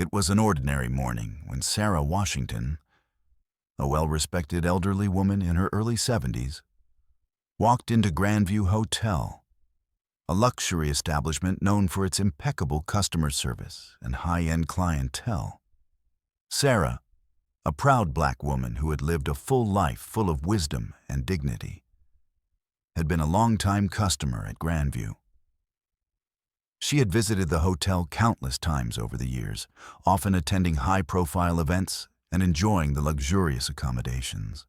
It was an ordinary morning when Sarah Washington, a well-respected elderly woman in her early 70s, walked into Grandview Hotel, a luxury establishment known for its impeccable customer service and high-end clientele. Sarah, a proud Black woman who had lived a full life full of wisdom and dignity, had been a long-time customer at Grandview. She had visited the hotel countless times over the years, often attending high-profile events and enjoying the luxurious accommodations.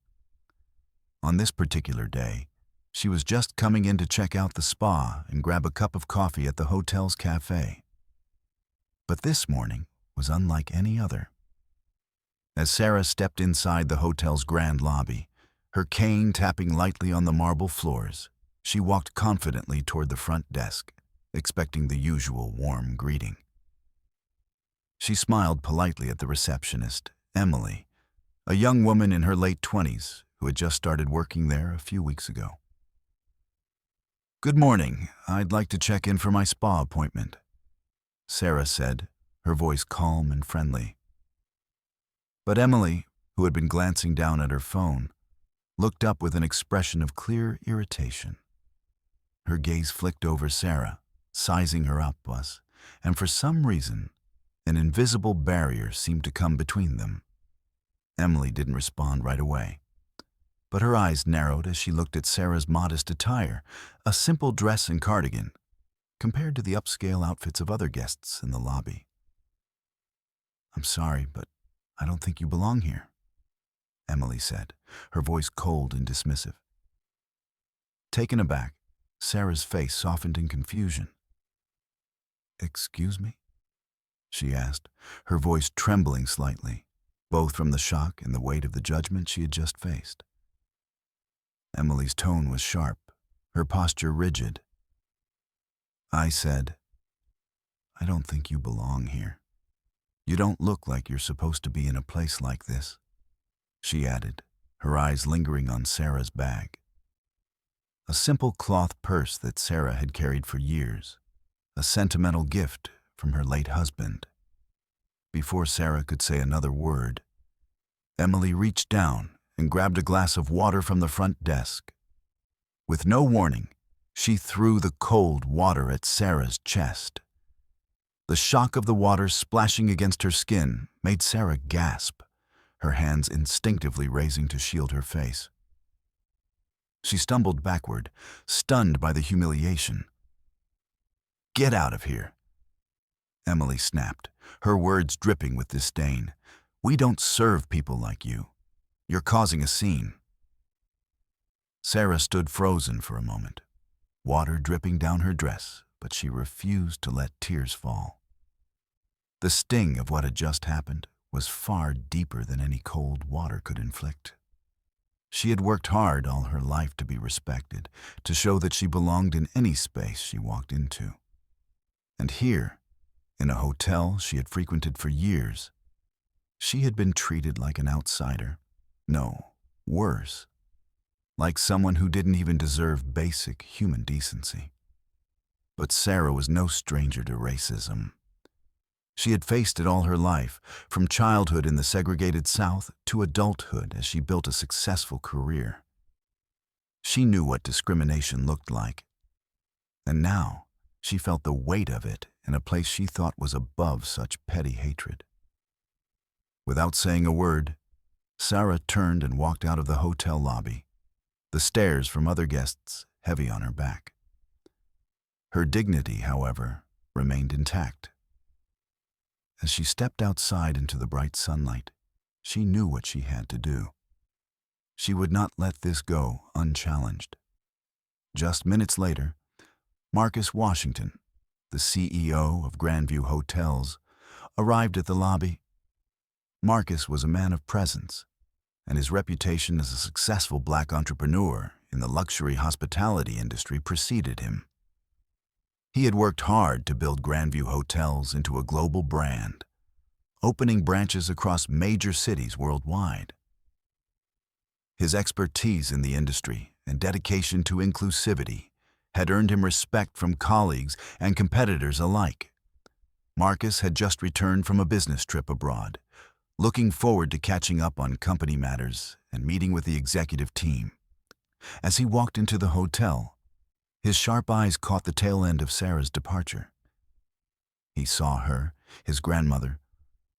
On this particular day, she was just coming in to check out the spa and grab a cup of coffee at the hotel's cafe. But this morning was unlike any other. As Sarah stepped inside the hotel's grand lobby, her cane tapping lightly on the marble floors, she walked confidently toward the front desk, expecting the usual warm greeting. She smiled politely at the receptionist, Emily, a young woman in her late 20s who had just started working there a few weeks ago. "Good morning. I'd like to check in for my spa appointment," Sarah said, her voice calm and friendly. But Emily, who had been glancing down at her phone, looked up with an expression of clear irritation. Her gaze flicked over Sarah, sizing her up, and for some reason, an invisible barrier seemed to come between them. Emily didn't respond right away, but her eyes narrowed as she looked at Sarah's modest attire, a simple dress and cardigan, compared to the upscale outfits of other guests in the lobby. "I'm sorry, but I don't think you belong here," Emily said, her voice cold and dismissive. Taken aback, Sarah's face softened in confusion. "Excuse me?" she asked, her voice trembling slightly, both from the shock and the weight of the judgment she had just faced. Emily's tone was sharp, her posture rigid. "I said, I don't think you belong here. You don't look like you're supposed to be in a place like this," she added, her eyes lingering on Sarah's bag. A simple cloth purse that Sarah had carried for years, a sentimental gift from her late husband. Before Sarah could say another word, Emily reached down and grabbed a glass of water from the front desk. With no warning, she threw the cold water at Sarah's chest. The shock of the water splashing against her skin made Sarah gasp, her hands instinctively raising to shield her face. She stumbled backward, stunned by the humiliation. "Get out of here," Emily snapped, her words dripping with disdain. "We don't serve people like you. You're causing a scene." Sarah stood frozen for a moment, water dripping down her dress, but she refused to let tears fall. The sting of what had just happened was far deeper than any cold water could inflict. She had worked hard all her life to be respected, to show that she belonged in any space she walked into. And here, in a hotel she had frequented for years, she had been treated like an outsider. No, worse, like someone who didn't even deserve basic human decency. But Sarah was no stranger to racism. She had faced it all her life, from childhood in the segregated South to adulthood as she built a successful career. She knew what discrimination looked like, and now she felt the weight of it in a place she thought was above such petty hatred. Without saying a word, Sarah turned and walked out of the hotel lobby, the stares from other guests heavy on her back. Her dignity, however, remained intact. As she stepped outside into the bright sunlight, she knew what she had to do. She would not let this go unchallenged. Just minutes later, Marcus Washington, the CEO of Grandview Hotels, arrived at the lobby. Marcus was a man of presence, and his reputation as a successful Black entrepreneur in the luxury hospitality industry preceded him. He had worked hard to build Grandview Hotels into a global brand, opening branches across major cities worldwide. His expertise in the industry and dedication to inclusivity had earned him respect from colleagues and competitors alike. Marcus had just returned from a business trip abroad, looking forward to catching up on company matters and meeting with the executive team. As he walked into the hotel, his sharp eyes caught the tail end of Sarah's departure. He saw her, his grandmother,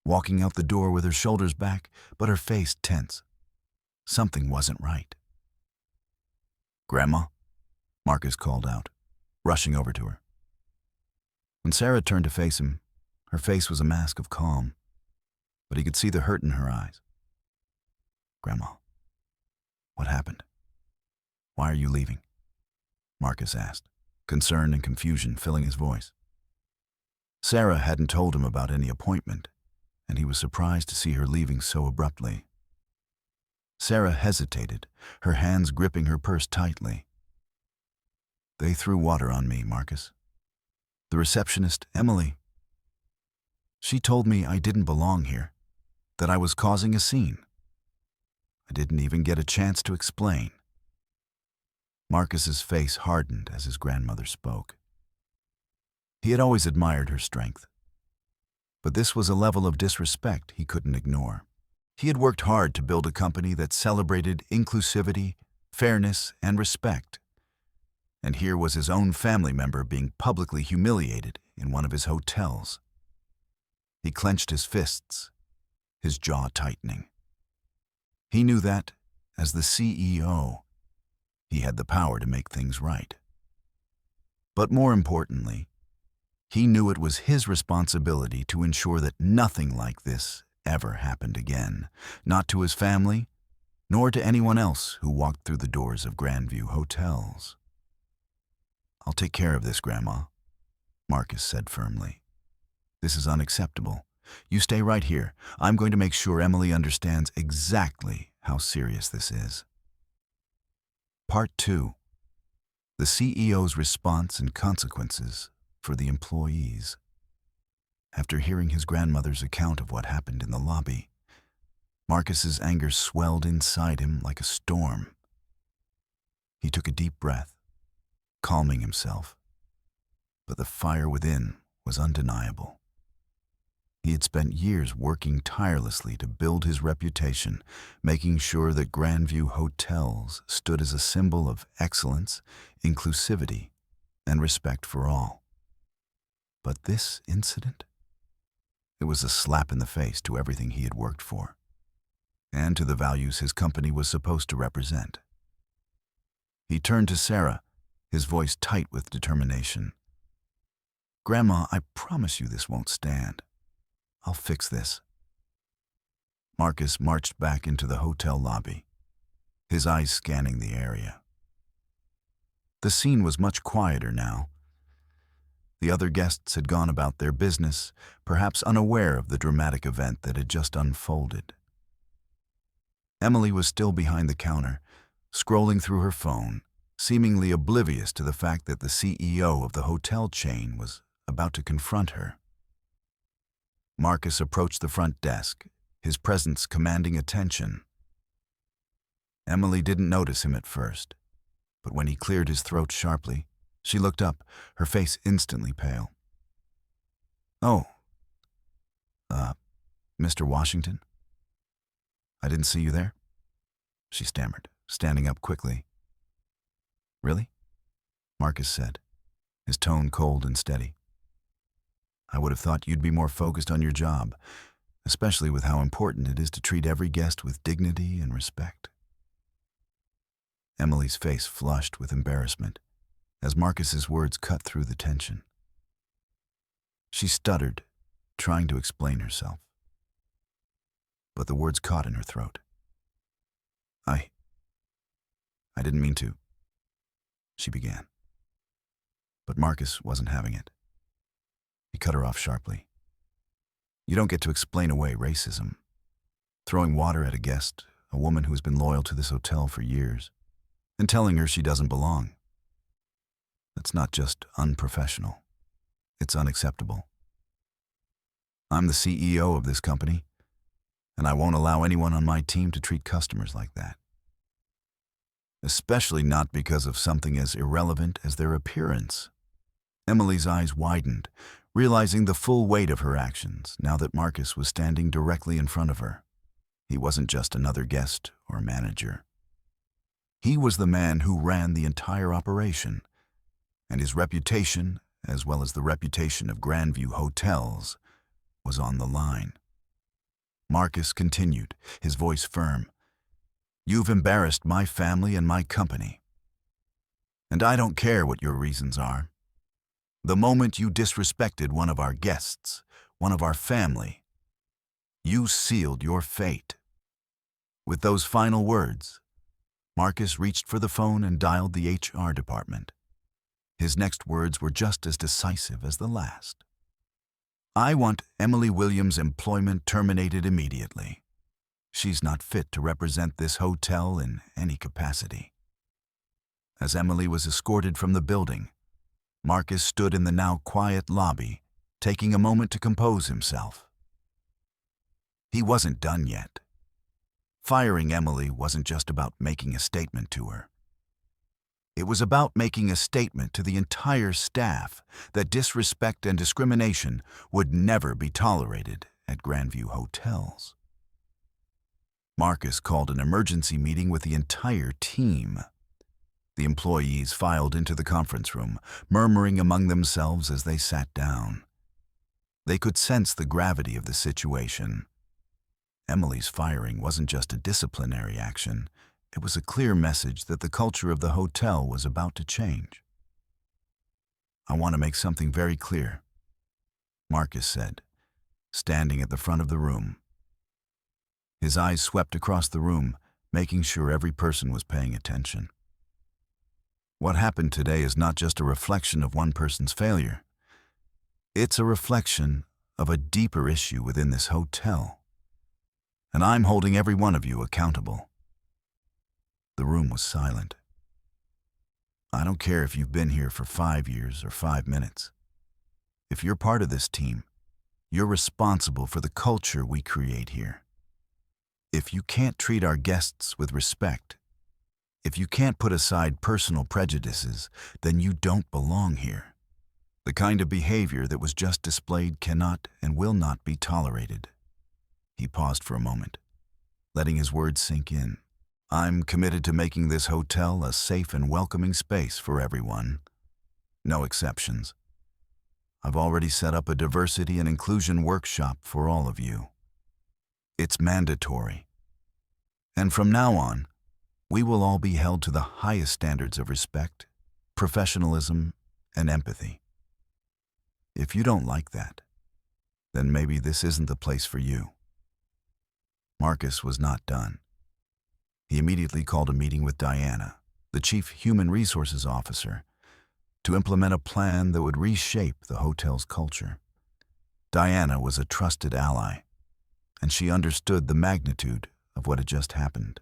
walking out the door with her shoulders back, but her face tense. Something wasn't right. "Grandma?" Marcus called out, rushing over to her. When Sarah turned to face him, her face was a mask of calm, but he could see the hurt in her eyes. "Grandma, what happened? Why are you leaving?" Marcus asked, concern and confusion filling his voice. Sarah hadn't told him about any appointment, and he was surprised to see her leaving so abruptly. Sarah hesitated, her hands gripping her purse tightly. "They threw water on me, Marcus. The receptionist, Emily. She told me I didn't belong here, that I was causing a scene. I didn't even get a chance to explain." Marcus's face hardened as his grandmother spoke. He had always admired her strength, but this was a level of disrespect he couldn't ignore. He had worked hard to build a company that celebrated inclusivity, fairness, and respect. And here was his own family member being publicly humiliated in one of his hotels. He clenched his fists, his jaw tightening. He knew that, as the CEO, he had the power to make things right. But more importantly, he knew it was his responsibility to ensure that nothing like this ever happened again, not to his family, nor to anyone else who walked through the doors of Grandview hotels. "I'll take care of this, Grandma," Marcus said firmly. "This is unacceptable. You stay right here. I'm going to make sure Emily understands exactly how serious this is." Part 2. The CEO's response and consequences for the employees. After hearing his grandmother's account of what happened in the lobby, Marcus's anger swelled inside him like a storm. He took a deep breath, calming himself, but the fire within was undeniable. He had spent years working tirelessly to build his reputation, making sure that Grandview Hotels stood as a symbol of excellence, inclusivity, and respect for all. But this incident? It was a slap in the face to everything he had worked for, and to the values his company was supposed to represent. He turned to Sarah, his voice tight with determination. "Grandma, I promise you this won't stand. I'll fix this." Marcus marched back into the hotel lobby, his eyes scanning the area. The scene was much quieter now. The other guests had gone about their business, perhaps unaware of the dramatic event that had just unfolded. Emily was still behind the counter, scrolling through her phone, seemingly oblivious to the fact that the CEO of the hotel chain was about to confront her. Marcus approached the front desk, his presence commanding attention. Emily didn't notice him at first, but when he cleared his throat sharply, she looked up, her face instantly pale. "Oh, Mr. Washington? I didn't see you there," she stammered, standing up quickly. "Really?" Marcus said, his tone cold and steady. "I would have thought you'd be more focused on your job, especially with how important it is to treat every guest with dignity and respect." Emily's face flushed with embarrassment as Marcus's words cut through the tension. She stuttered, trying to explain herself, but the words caught in her throat. I didn't mean to," she began. But Marcus wasn't having it. He cut her off sharply. "You don't get to explain away racism. Throwing water at a guest, a woman who has been loyal to this hotel for years, and telling her she doesn't belong. That's not just unprofessional. It's unacceptable. I'm the CEO of this company, and I won't allow anyone on my team to treat customers like that. Especially not because of something as irrelevant as their appearance." Emily's eyes widened, realizing the full weight of her actions now that Marcus was standing directly in front of her. He wasn't just another guest or manager. He was the man who ran the entire operation, and his reputation, as well as the reputation of Grandview Hotels, was on the line. Marcus continued, his voice firm. "You've embarrassed my family and my company. And I don't care what your reasons are. The moment you disrespected one of our guests, one of our family, you sealed your fate." With those final words, Marcus reached for the phone and dialed the HR department. His next words were just as decisive as the last. "I want Emily Williams' employment terminated immediately. She's not fit to represent this hotel in any capacity." As Emily was escorted from the building, Marcus stood in the now quiet lobby, taking a moment to compose himself. He wasn't done yet. Firing Emily wasn't just about making a statement to her. It was about making a statement to the entire staff that disrespect and discrimination would never be tolerated at Grandview Hotels. Marcus called an emergency meeting with the entire team. The employees filed into the conference room, murmuring among themselves as they sat down. They could sense the gravity of the situation. Emily's firing wasn't just a disciplinary action. It was a clear message that the culture of the hotel was about to change. "I want to make something very clear," Marcus said, standing at the front of the room. His eyes swept across the room, making sure every person was paying attention. What happened today is not just a reflection of one person's failure. It's a reflection of a deeper issue within this hotel. And I'm holding every one of you accountable. The room was silent. I don't care if you've been here for 5 years or 5 minutes. If you're part of this team, you're responsible for the culture we create here. If you can't treat our guests with respect, if you can't put aside personal prejudices, then you don't belong here. The kind of behavior that was just displayed cannot and will not be tolerated." He paused for a moment, letting his words sink in. "I'm committed to making this hotel a safe and welcoming space for everyone. No exceptions. I've already set up a diversity and inclusion workshop for all of you. It's mandatory. And from now on, we will all be held to the highest standards of respect, professionalism, and empathy. If you don't like that, then maybe this isn't the place for you." Marcus was not done. He immediately called a meeting with Diana, the Chief Human Resources Officer, to implement a plan that would reshape the hotel's culture. Diana was a trusted ally, and she understood the magnitude of what had just happened.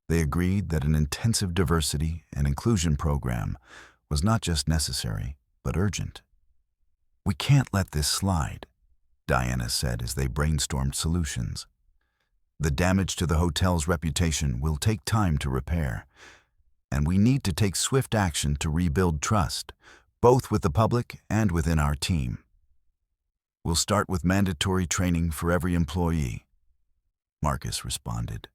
They agreed that an intensive diversity and inclusion program was not just necessary, but urgent. "We can't let this slide," Diana said as they brainstormed solutions. "The damage to the hotel's reputation will take time to repair, and we need to take swift action to rebuild trust, both with the public and within our team. We'll start with mandatory training for every employee," Marcus responded.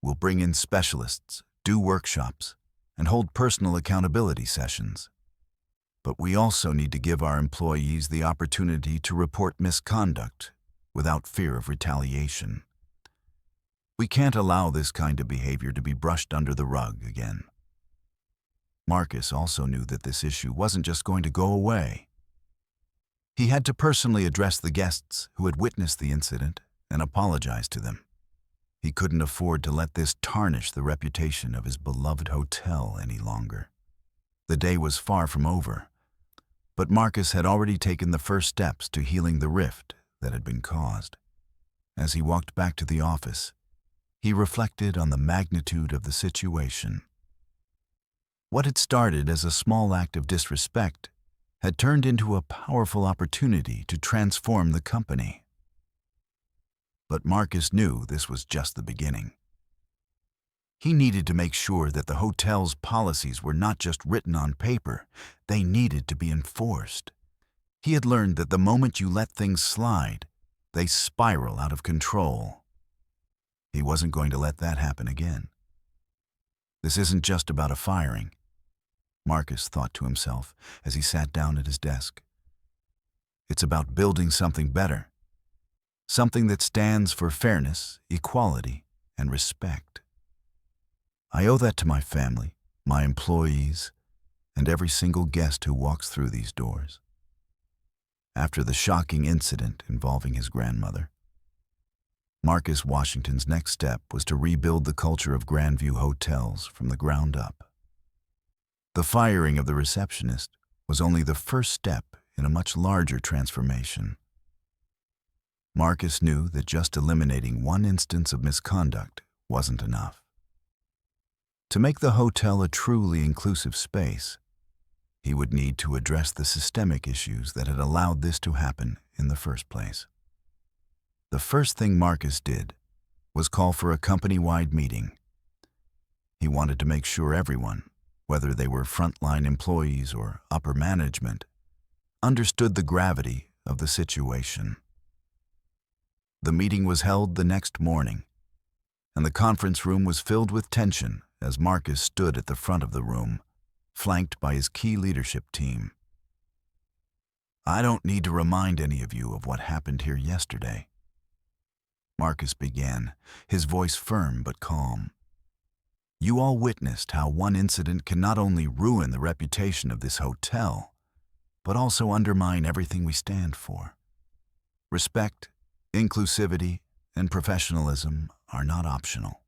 "We'll bring in specialists, do workshops, and hold personal accountability sessions. But we also need to give our employees the opportunity to report misconduct without fear of retaliation. We can't allow this kind of behavior to be brushed under the rug again." Marcus also knew that this issue wasn't just going to go away. He had to personally address the guests who had witnessed the incident and apologize to them. He couldn't afford to let this tarnish the reputation of his beloved hotel any longer. The day was far from over, but Marcus had already taken the first steps to healing the rift that had been caused. As he walked back to the office, he reflected on the magnitude of the situation. What had started as a small act of disrespect had turned into a powerful opportunity to transform the company. But Marcus knew this was just the beginning. He needed to make sure that the hotel's policies were not just written on paper, they needed to be enforced. He had learned that the moment you let things slide, they spiral out of control. He wasn't going to let that happen again. This isn't just about a firing, Marcus thought to himself as he sat down at his desk. It's about building something better, something that stands for fairness, equality, and respect. I owe that to my family, my employees, and every single guest who walks through these doors. After the shocking incident involving his grandmother, Marcus Washington's next step was to rebuild the culture of Grandview hotels from the ground up. The firing of the receptionist was only the first step in a much larger transformation. Marcus knew that just eliminating one instance of misconduct wasn't enough. To make the hotel a truly inclusive space, he would need to address the systemic issues that had allowed this to happen in the first place. The first thing Marcus did was call for a company-wide meeting. He wanted to make sure everyone, whether they were frontline employees or upper management, understood the gravity of the situation. The meeting was held the next morning, and the conference room was filled with tension as Marcus stood at the front of the room, flanked by his key leadership team. "I don't need to remind any of you of what happened here yesterday," Marcus began, his voice firm but calm. "You all witnessed how one incident can not only ruin the reputation of this hotel, but also undermine everything we stand for. Respect, inclusivity, and professionalism are not optional.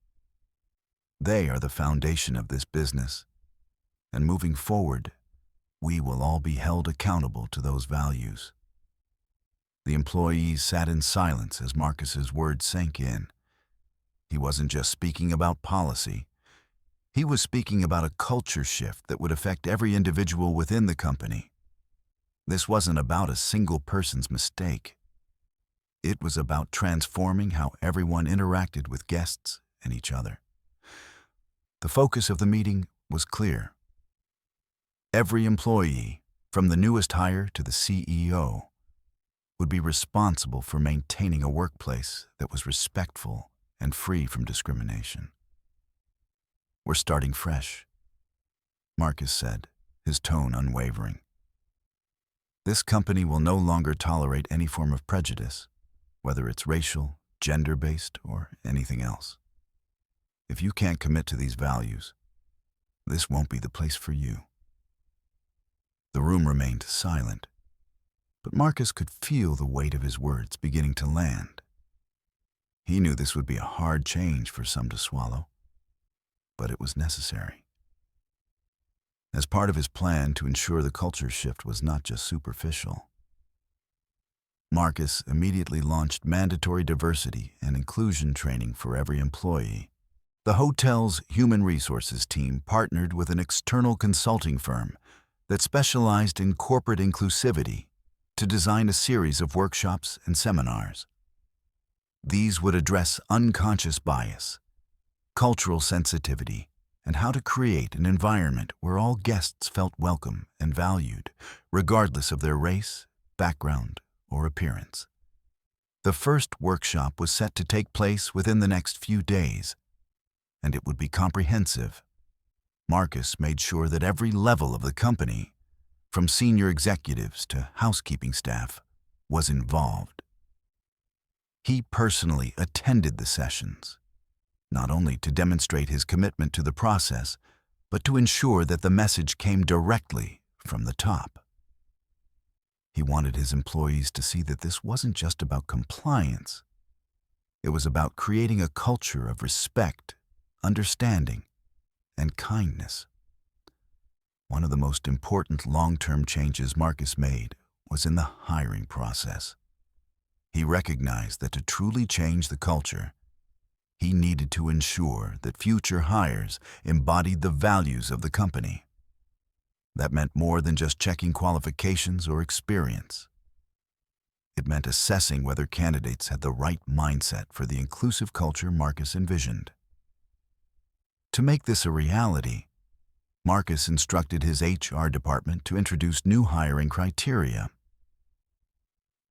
They are the foundation of this business, and moving forward, we will all be held accountable to those values." The employees sat in silence as Marcus's words sank in. He wasn't just speaking about policy. He was speaking about a culture shift that would affect every individual within the company. This wasn't about a single person's mistake. It was about transforming how everyone interacted with guests and each other. The focus of the meeting was clear. Every employee, from the newest hire to the CEO, would be responsible for maintaining a workplace that was respectful and free from discrimination. "We're starting fresh," Marcus said, his tone unwavering. "This company will no longer tolerate any form of prejudice, whether it's racial, gender-based, or anything else. If you can't commit to these values, this won't be the place for you." The room remained silent, but Marcus could feel the weight of his words beginning to land. He knew this would be a hard change for some to swallow, but it was necessary. As part of his plan to ensure the culture shift was not just superficial, Marcus immediately launched mandatory diversity and inclusion training for every employee. The hotel's human resources team partnered with an external consulting firm that specialized in corporate inclusivity to design a series of workshops and seminars. These would address unconscious bias, cultural sensitivity, and how to create an environment where all guests felt welcome and valued, regardless of their race, background, or appearance. The first workshop was set to take place within the next few days, and it would be comprehensive. Marcus made sure that every level of the company, from senior executives to housekeeping staff, was involved. He personally attended the sessions, not only to demonstrate his commitment to the process, but to ensure that the message came directly from the top. He wanted his employees to see that this wasn't just about compliance. It was about creating a culture of respect, understanding, and kindness. One of the most important long-term changes Marcus made was in the hiring process. He recognized that to truly change the culture, he needed to ensure that future hires embodied the values of the company. That meant more than just checking qualifications or experience. It meant assessing whether candidates had the right mindset for the inclusive culture Marcus envisioned. To make this a reality, Marcus instructed his HR department to introduce new hiring criteria.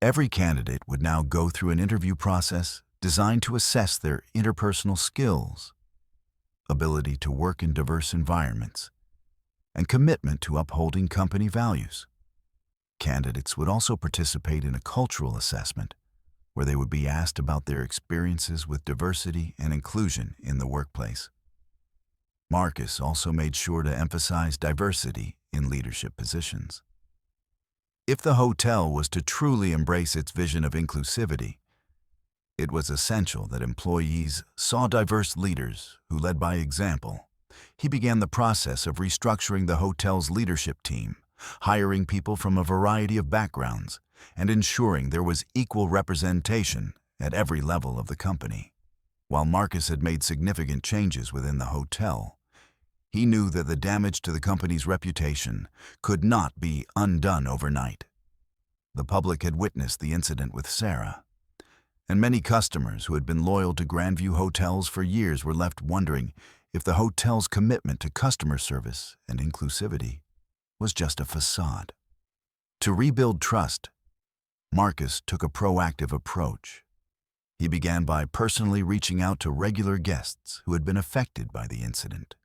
Every candidate would now go through an interview process designed to assess their interpersonal skills, ability to work in diverse environments, and commitment to upholding company values. Candidates would also participate in a cultural assessment, where they would be asked about their experiences with diversity and inclusion in the workplace. Marcus also made sure to emphasize diversity in leadership positions. If the hotel was to truly embrace its vision of inclusivity, it was essential that employees saw diverse leaders who led by example. He began the process of restructuring the hotel's leadership team, hiring people from a variety of backgrounds, and ensuring there was equal representation at every level of the company. While Marcus had made significant changes within the hotel, he knew that the damage to the company's reputation could not be undone overnight. The public had witnessed the incident with Sarah, and many customers who had been loyal to Grandview Hotels for years were left wondering if the hotel's commitment to customer service and inclusivity was just a facade. To rebuild trust, Marcus took a proactive approach. He began by personally reaching out to regular guests who had been affected by the incident.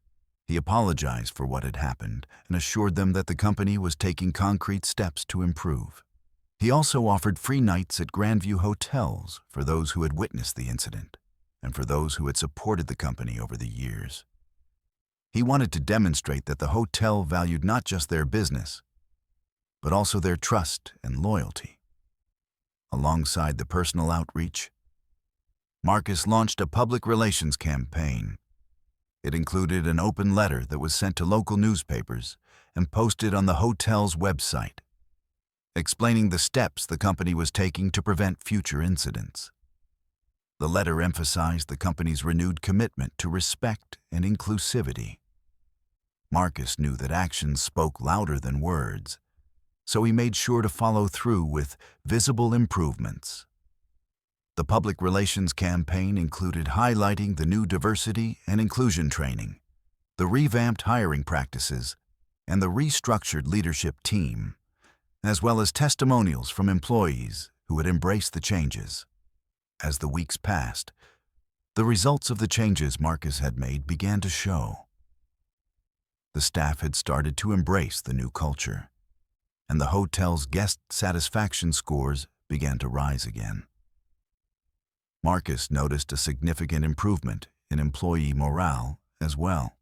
He apologized for what had happened and assured them that the company was taking concrete steps to improve. He also offered free nights at Grandview Hotels for those who had witnessed the incident and for those who had supported the company over the years. He wanted to demonstrate that the hotel valued not just their business, but also their trust and loyalty. Alongside the personal outreach, Marcus launched a public relations campaign. It included an open letter that was sent to local newspapers and posted on the hotel's website, explaining the steps the company was taking to prevent future incidents. The letter emphasized the company's renewed commitment to respect and inclusivity. Marcus knew that actions spoke louder than words, so he made sure to follow through with visible improvements. The public relations campaign included highlighting the new diversity and inclusion training, the revamped hiring practices, and the restructured leadership team, as well as testimonials from employees who had embraced the changes. As the weeks passed, the results of the changes Marcus had made began to show. The staff had started to embrace the new culture, and the hotel's guest satisfaction scores began to rise again. Marcus noticed a significant improvement in employee morale as well.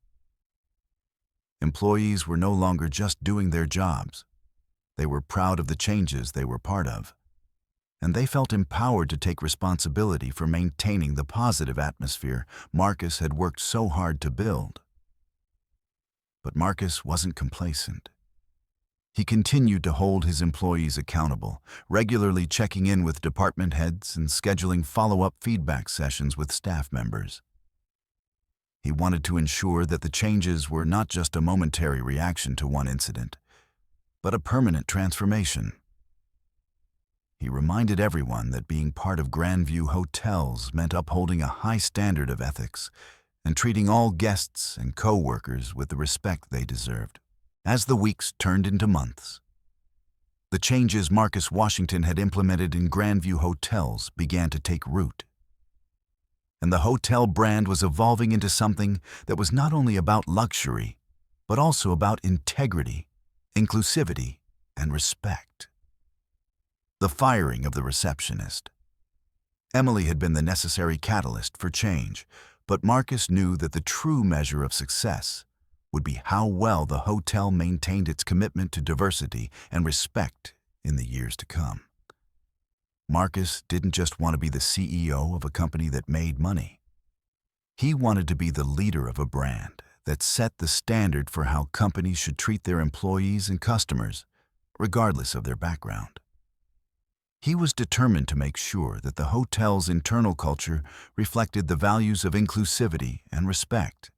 Employees were no longer just doing their jobs. They were proud of the changes they were part of, and they felt empowered to take responsibility for maintaining the positive atmosphere Marcus had worked so hard to build. But Marcus wasn't complacent. He continued to hold his employees accountable, regularly checking in with department heads and scheduling follow-up feedback sessions with staff members. He wanted to ensure that the changes were not just a momentary reaction to one incident, but a permanent transformation. He reminded everyone that being part of Grandview Hotels meant upholding a high standard of ethics and treating all guests and co-workers with the respect they deserved. As the weeks turned into months, the changes Marcus Washington had implemented in Grandview Hotels began to take root. And the hotel brand was evolving into something that was not only about luxury, but also about integrity, inclusivity, and respect. The firing of the receptionist. Emily had been the necessary catalyst for change, but Marcus knew that the true measure of success would be how well the hotel maintained its commitment to diversity and respect in the years to come. Marcus didn't just want to be the CEO of a company that made money. He wanted to be the leader of a brand that set the standard for how companies should treat their employees and customers, regardless of their background. He was determined to make sure that the hotel's internal culture reflected the values of inclusivity and respect,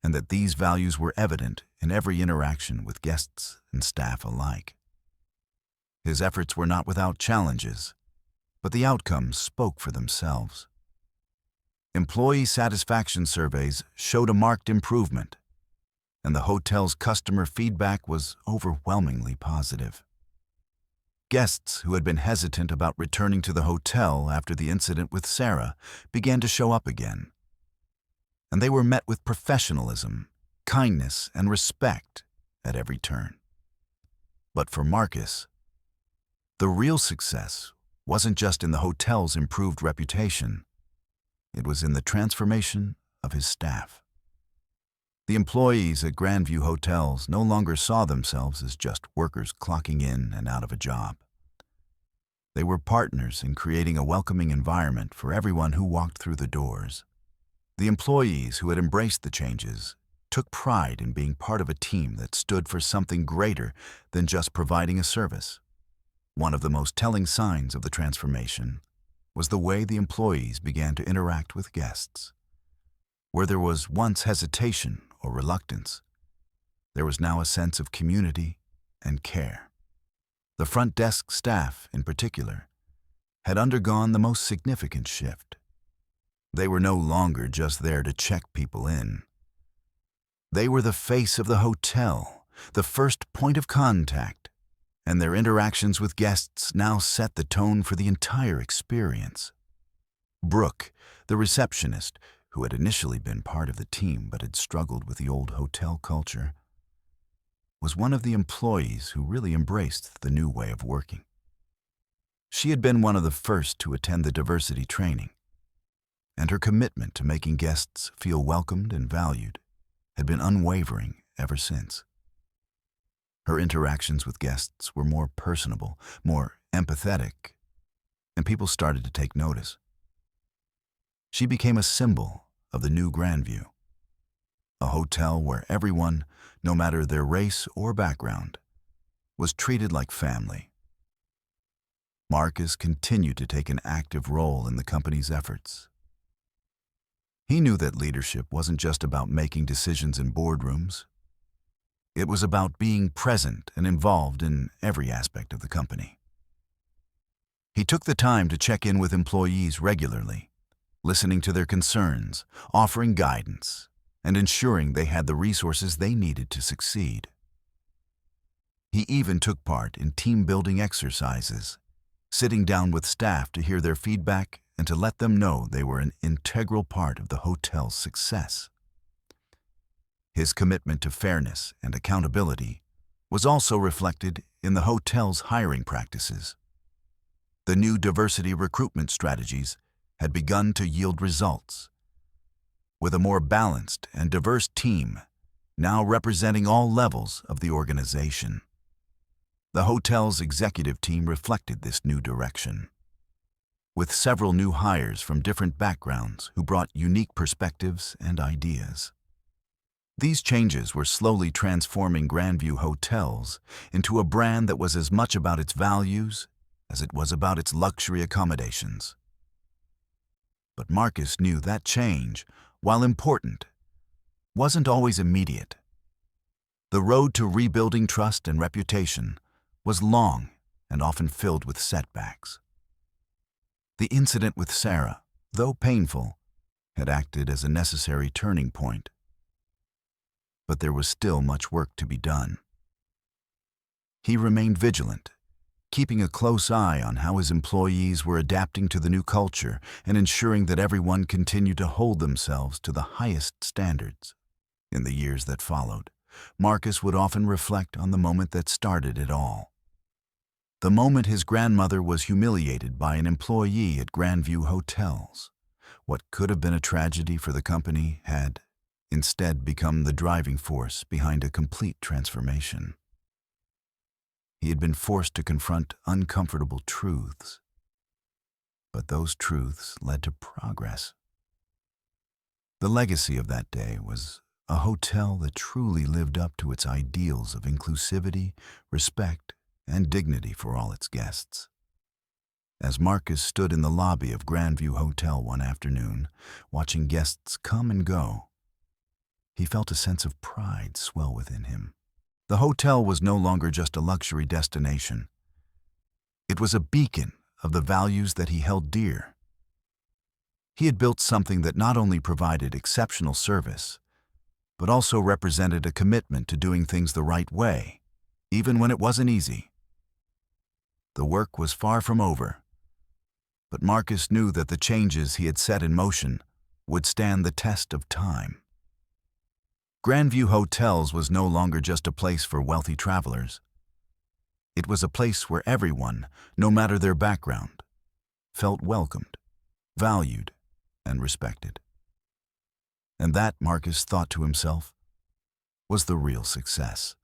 and that these values were evident in every interaction with guests and staff alike. His efforts were not without challenges, but the outcomes spoke for themselves. Employee satisfaction surveys showed a marked improvement, and the hotel's customer feedback was overwhelmingly positive. Guests who had been hesitant about returning to the hotel after the incident with Sarah began to show up again, and they were met with professionalism, kindness, and respect at every turn. But for Marcus, the real success wasn't just in the hotel's improved reputation, it was in the transformation of his staff. The employees at Grandview Hotels no longer saw themselves as just workers clocking in and out of a job. They were partners in creating a welcoming environment for everyone who walked through the doors. The employees who had embraced the changes took pride in being part of a team that stood for something greater than just providing a service. One of the most telling signs of the transformation was the way the employees began to interact with guests. Where there was once hesitation or reluctance, there was now a sense of community and care. The front desk staff, in particular, had undergone the most significant shift. They were no longer just there to check people in. They were the face of the hotel, the first point of contact, and their interactions with guests now set the tone for the entire experience. Brooke, the receptionist, who had initially been part of the team but had struggled with the old hotel culture, was one of the employees who really embraced the new way of working. She had been one of the first to attend the diversity training, and her commitment to making guests feel welcomed and valued had been unwavering ever since. Her interactions with guests were more personable, more empathetic, and people started to take notice. She became a symbol of the new Grandview, a hotel where everyone, no matter their race or background, was treated like family. Marcus continued to take an active role in the company's efforts. He knew that leadership wasn't just about making decisions in boardrooms. It was about being present and involved in every aspect of the company. He took the time to check in with employees regularly, listening to their concerns, offering guidance, and ensuring they had the resources they needed to succeed. He even took part in team-building exercises, sitting down with staff to hear their feedback and to let them know they were an integral part of the hotel's success. His commitment to fairness and accountability was also reflected in the hotel's hiring practices. The new diversity recruitment strategies had begun to yield results, with a more balanced and diverse team now representing all levels of the organization. The hotel's executive team reflected this new direction, with several new hires from different backgrounds who brought unique perspectives and ideas. These changes were slowly transforming Grandview Hotels into a brand that was as much about its values as it was about its luxury accommodations. But Marcus knew that change, while important, wasn't always immediate. The road to rebuilding trust and reputation was long and often filled with setbacks. The incident with Sarah, though painful, had acted as a necessary turning point. But there was still much work to be done. He remained vigilant, keeping a close eye on how his employees were adapting to the new culture and ensuring that everyone continued to hold themselves to the highest standards. In the years that followed, Marcus would often reflect on the moment that started it all. The moment his grandmother was humiliated by an employee at Grandview Hotels. What could have been a tragedy for the company had instead become the driving force behind a complete transformation. He had been forced to confront uncomfortable truths, but those truths led to progress. The legacy of that day was a hotel that truly lived up to its ideals of inclusivity, respect, and dignity for all its guests. As Marcus stood in the lobby of Grandview Hotel one afternoon, watching guests come and go, he felt a sense of pride swell within him. The hotel was no longer just a luxury destination. It was a beacon of the values that he held dear. He had built something that not only provided exceptional service, but also represented a commitment to doing things the right way, even when it wasn't easy. The work was far from over, but Marcus knew that the changes he had set in motion would stand the test of time. Grandview Hotels was no longer just a place for wealthy travelers. It was a place where everyone, no matter their background, felt welcomed, valued, and respected. And that, Marcus thought to himself, was the real success.